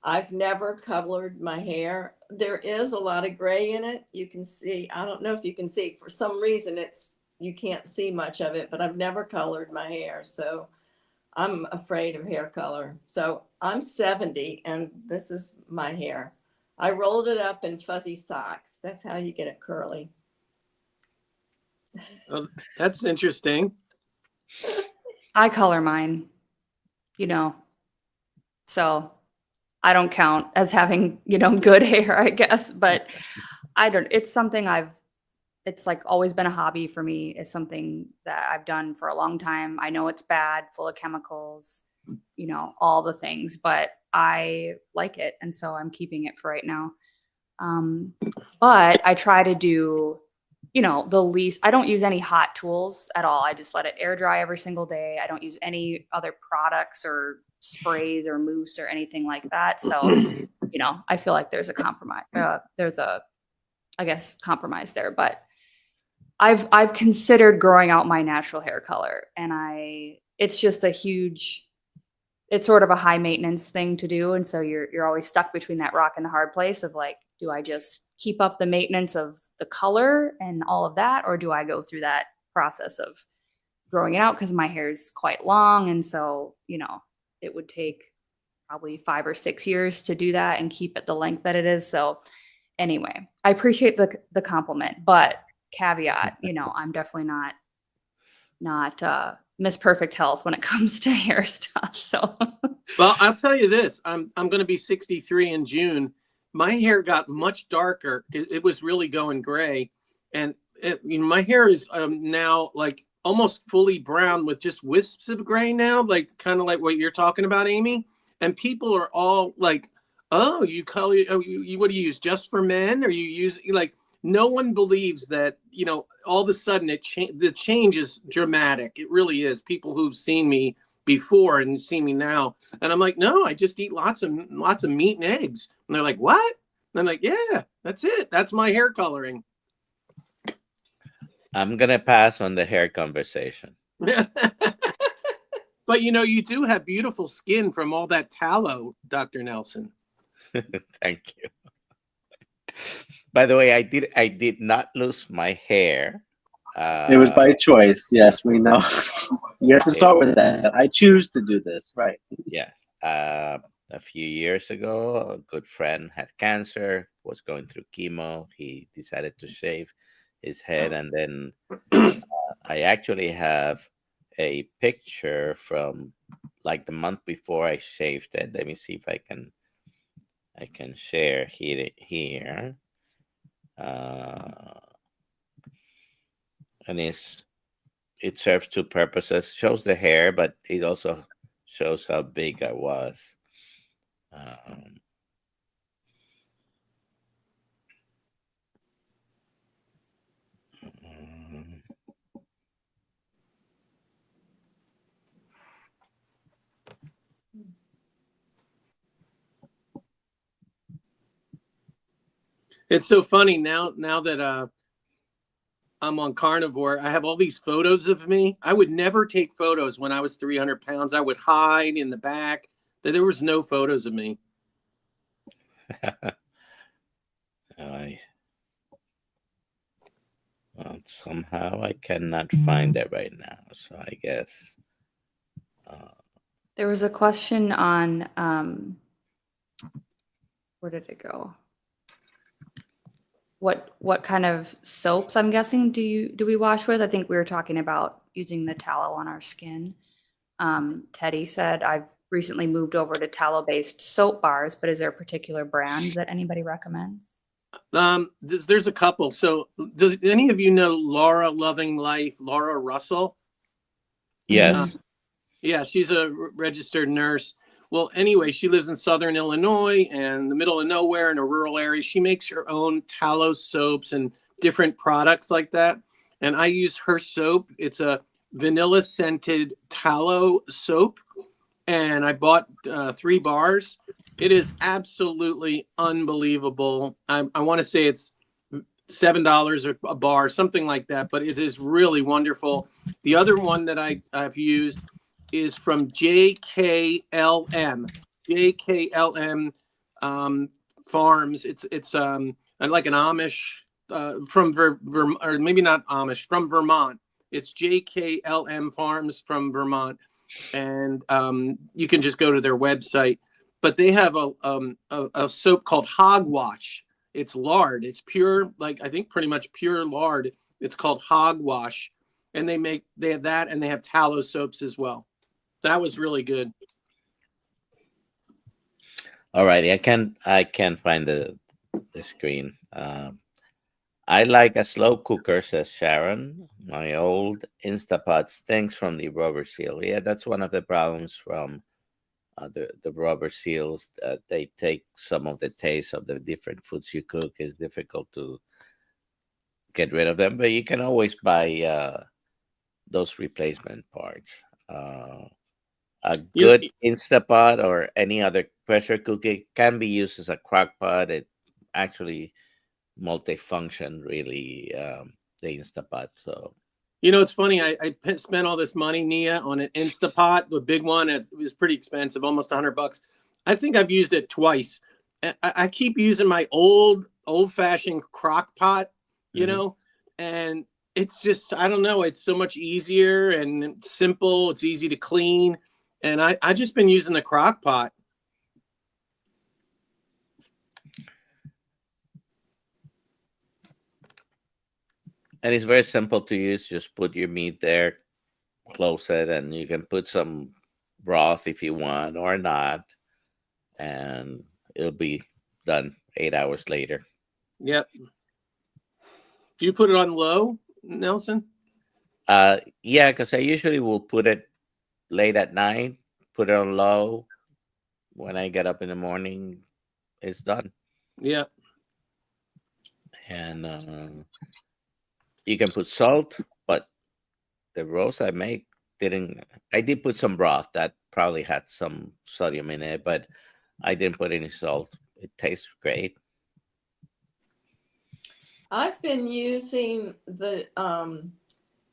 I've never colored my hair. There is a lot of gray in it. You can see, I don't know if you can see, for some reason you can't see much of it, but I've never colored my hair. So I'm afraid of hair color. So I'm 70 and this is my hair. I rolled it up in fuzzy socks. That's how you get it curly. Oh, that's interesting. I color mine, you know, so I don't count as having, good hair, I guess, but it's something it's like always been a hobby for me. It's something that I've done for a long time. I know it's bad, full of chemicals, all the things, but I like it. And so I'm keeping it for right now. But I try to do, the least. I don't use any hot tools at all. I just let it air dry every single day. I don't use any other products or sprays or mousse or anything like that. So, I feel like there's a compromise. I guess, compromise there. But I've considered growing out my natural hair color, and it's just it's sort of a high maintenance thing to do. And so you're always stuck between that rock and the hard place of like, do I just keep up the maintenance of the color and all of that? Or do I go through that process of growing it out? Because my hair is quite long. And so, it would take probably 5 or 6 years to do that and keep it the length that it is. So anyway, I appreciate the compliment, but caveat, I'm definitely not Miss Perfect Health when it comes to hair stuff. So, well, I'll tell you this: I'm going to be 63 in June. My hair got much darker. It was really going gray, and my hair is now like almost fully brown with just wisps of gray now, like kind of like what you're talking about, Amy. And people are all like, "Oh, you color? Oh, you what do you use? Just for men? Or you use like?" No one believes that, all of a sudden the change is dramatic. It really is. People who've seen me before and see me now. And I'm like, no, I just eat lots of meat and eggs. And they're like, what? And I'm like, yeah, that's it. That's my hair coloring. I'm going to pass on the hair conversation. But, you do have beautiful skin from all that tallow, Dr. Nelson. Thank you. By the way, I did not lose my hair. It was by choice. Yes, we know. You have to start with that. I choose to do this. Right. Yes. A few years ago, a good friend had cancer, was going through chemo. He decided to shave his head. And then I actually have a picture from like the month before I shaved it. Let me see if I can share here. And it serves two purposes. Shows the hair, but it also shows how big I was. It's so funny now that I'm on carnivore. I have all these photos of me. I would never take photos when I was 300 pounds. I would hide in the back. There was no photos of me. Well, somehow I cannot find it right now. So I guess. there was a question on, where did it go? What kind of soaps, I'm guessing, do we wash with? I think we were talking about using the tallow on our skin. Teddy said, I've recently moved over to tallow-based soap bars, but is there a particular brand that anybody recommends? There's a couple. So does any of you know Laura Loving Life, Laura Russell? Yes. Yeah, she's a registered nurse. Well, anyway, she lives in Southern Illinois and the middle of nowhere in a rural area. She makes her own tallow soaps and different products like that. And I use her soap. It's a vanilla scented tallow soap, and I bought 3 bars. It is absolutely unbelievable. I want to say it's $7 a bar, something like that, but it is really wonderful. The other one that I've used is from JKLM. JKLM Farms. It's like an Amish from or maybe not Amish, from Vermont. It's JKLM Farms from Vermont, and you can just go to their website. But they have a soap called Hogwash. It's lard. It's pure, like I think pretty much pure lard. It's called Hogwash, and they have that, and they have tallow soaps as well. That was really good. All righty, I can't find the screen. I like a slow cooker, says Sharon. My old Instapot stinks from the rubber seal. Yeah, that's one of the problems from the rubber seals. They take some of the taste of the different foods you cook. It's difficult to get rid of them, but you can always buy those replacement parts. A good Instapot or any other pressure cooker can be used as a crock pot. It actually multifunction really, the Instapot. So it's funny. I spent all this money, Nia, on an Instapot, the big one. It was pretty expensive, almost $100. I think I've used it twice. I keep using my old-fashioned crock pot, and it's just, I don't know. It's so much easier and simple. It's easy to clean. And I just been using the crock pot. and it's very simple to use. Just put your meat there, close it, and you can put some broth if you want or not, and it'll be done 8 hours later. Yep. Do you put it on low, Nelson? Yeah, because I usually will put it late at night, put it on low. When I get up in the morning, it's done. Yep. And you can put salt, but the roast I make didn't. I did put some broth that probably had some sodium in it, but I didn't put any salt. It tastes great. I've been using the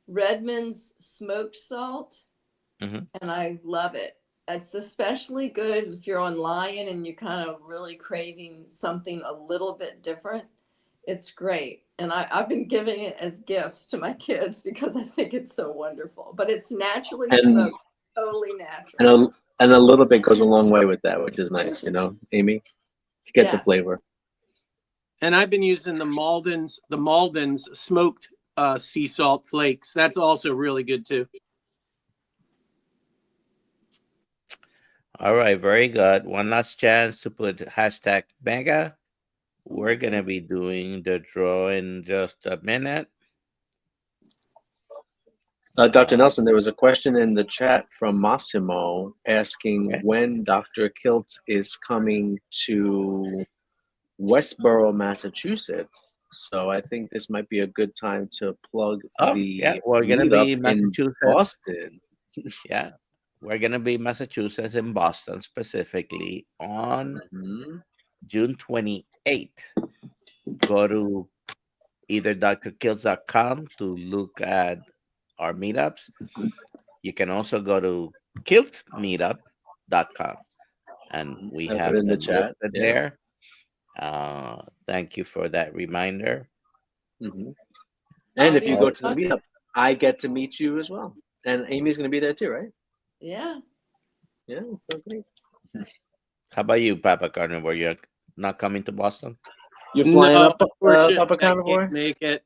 Redmond's smoked salt, Mhm. and I love it. It's especially good if you're on Lion and you're kind of really craving something a little bit different. It's great. And I've been giving it as gifts to my kids because I think it's so wonderful. But it's naturally smoked, totally natural. And a little bit goes a long way with that, which is nice, Amy, to get the flavor. And I've been using the Malden's smoked sea salt flakes. That's also really good too. All right, very good. One last chance to put hashtag mega. We're gonna be doing the draw in just a minute. Dr. Nelson, there was a question in the chat from Massimo asking when Dr. Kiltz is coming to Westboro, Massachusetts. So I think this might be a good time to plug we're gonna be in Massachusetts, Boston. Yeah, we're gonna be Massachusetts, in Boston specifically on June 28th. Go to either drkiltz.com to look at our meetups. You can also go to kiltmeetup.com, and we I'll have put it in the them chat listed there. Thank you for that reminder. And if you go to the meetup, I get to meet you as well. And Amy's going to be there too, right? Yeah. Yeah, it's so great. How about you, Papa Carnivore? You're not coming to Boston? You're flying up, Papa Carnivore? I can't make it.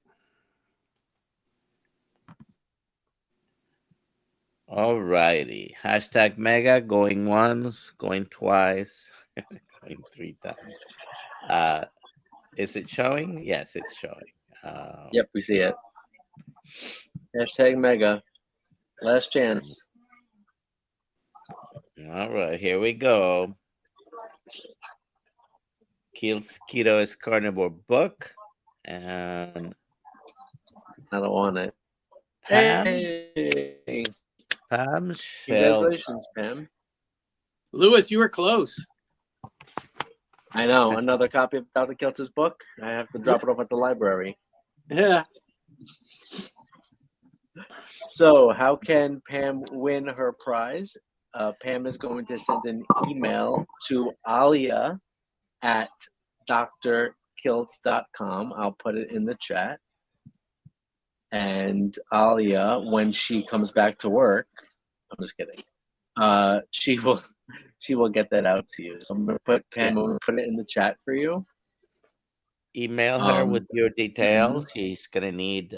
All righty. Hashtag mega, going once, going twice, going 3 times. Is it showing? Yes, it's showing. Yep, we see it. Hashtag mega. Last chance. All right, here we go. Keto is Carnivore book. And I don't want it. Pam. Hey, Pam Shell. congratulations, Pam. Lewis, you were close. I know, another copy of Dr. Kiltz's book. I have to drop it off at the library. Yeah. So, how can Pam win her prize? Pam is going to send an email to Alia at drkiltz.com. I'll put it in the chat. And Alia, when she comes back to work, I'm just kidding. She will get that out to you. So I'm gonna put Pam. I'm gonna put it in the chat for you. Email her with your details. mhm. She's gonna need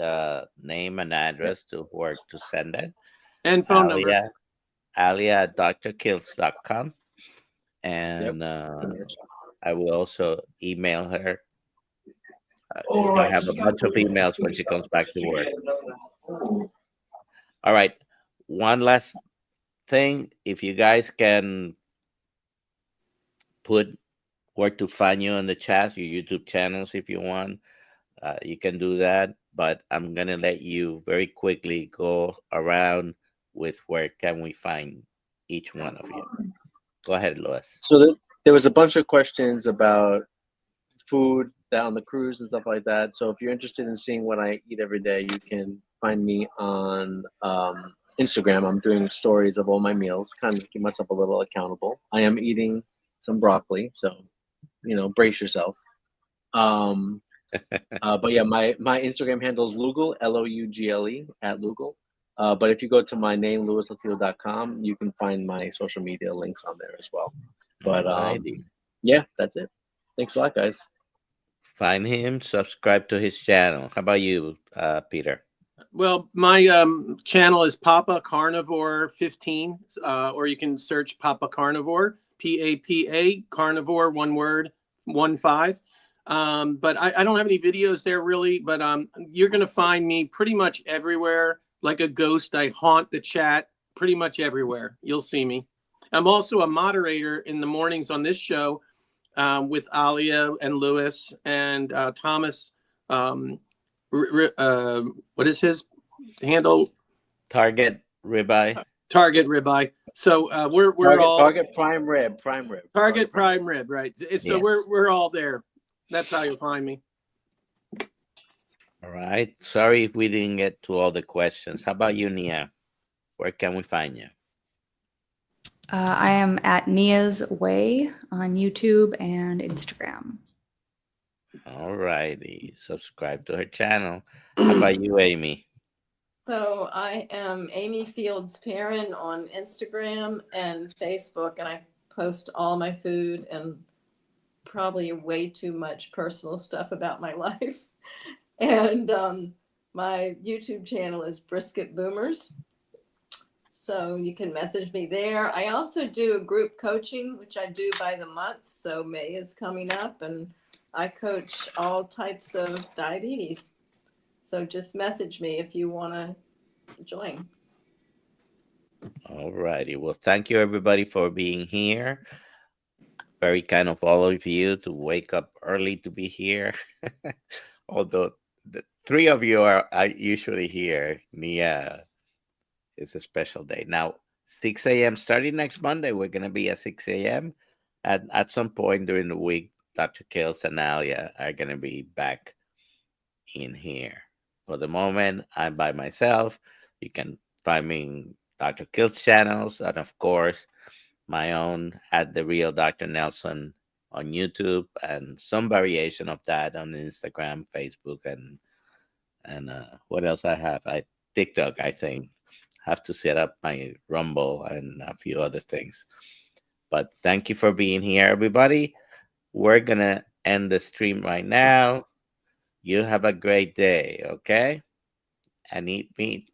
name and address to work to send it. And phone number. Alia at drkiltz.com. And I will also email her. She's gonna have a bunch of emails when she comes back to work. All right. One last thing. If you guys can put where to find you in the chat, your YouTube channels, if you want, you can do that. But I'm gonna let you very quickly go around with where can we find each one of you. Go ahead, Louis. So there was a bunch of questions about food on the cruise and stuff like that. So if you're interested in seeing what I eat every day, you can find me on Instagram. I'm doing stories of all my meals, kind of keep myself a little accountable. I am eating some broccoli, so brace yourself. But yeah, my Instagram handle is Lugal, Lougle at Lugal. But if you go to my name, lewislatilo.com, you can find my social media links on there as well. But yeah, that's it. Thanks a lot, guys. Find him, subscribe to his channel. How about you, Peter? Well, my channel is Papa Carnivore 15, or you can search Papa Carnivore, PAPA Carnivore, one word, 15. But I don't have any videos there really, but you're going to find me pretty much everywhere. Like a ghost, I haunt the chat pretty much everywhere. You'll see me. I'm also a moderator in the mornings on this show with Alia and Lewis and Thomas. What is his handle? Target Ribeye. Target Ribeye. So we're all Target Prime Rib. Target Prime Rib, right? So Yeah. we're all there. That's how you'll find me. All right. Sorry if we didn't get to all the questions. How about you, Nia? Where can we find you? I am at Nia's Way on YouTube and Instagram. All righty. Subscribe to her channel. How about you, Amy? So I am Amy Fields Perrin on Instagram and Facebook, and I post all my food and probably way too much personal stuff about my life. And my YouTube channel is Brisket Boomers. So you can message me there. I also do a group coaching, which I do by the month. So May is coming up, and I coach all types of diabetes. So just message me if you want to join. All righty. Well, thank you, everybody, for being here. Very kind of all of you to wake up early to be here. Although the three of you are usually here. Nia, it's a special day. Now, 6 a.m. starting next Monday, we're going to be at 6 a.m. At some point during the week, Dr. Kiltz and Alia are going to be back in here. For the moment, I'm by myself. You can find me in Dr. Kiltz channels and, of course, my own at The Real Dr. Nelson on YouTube and some variation of that on Instagram, Facebook, and what else I have? TikTok, I think. Have to set up my Rumble and a few other things. But thank you for being here, everybody. We're going to end the stream right now. You have a great day, okay? And eat meat.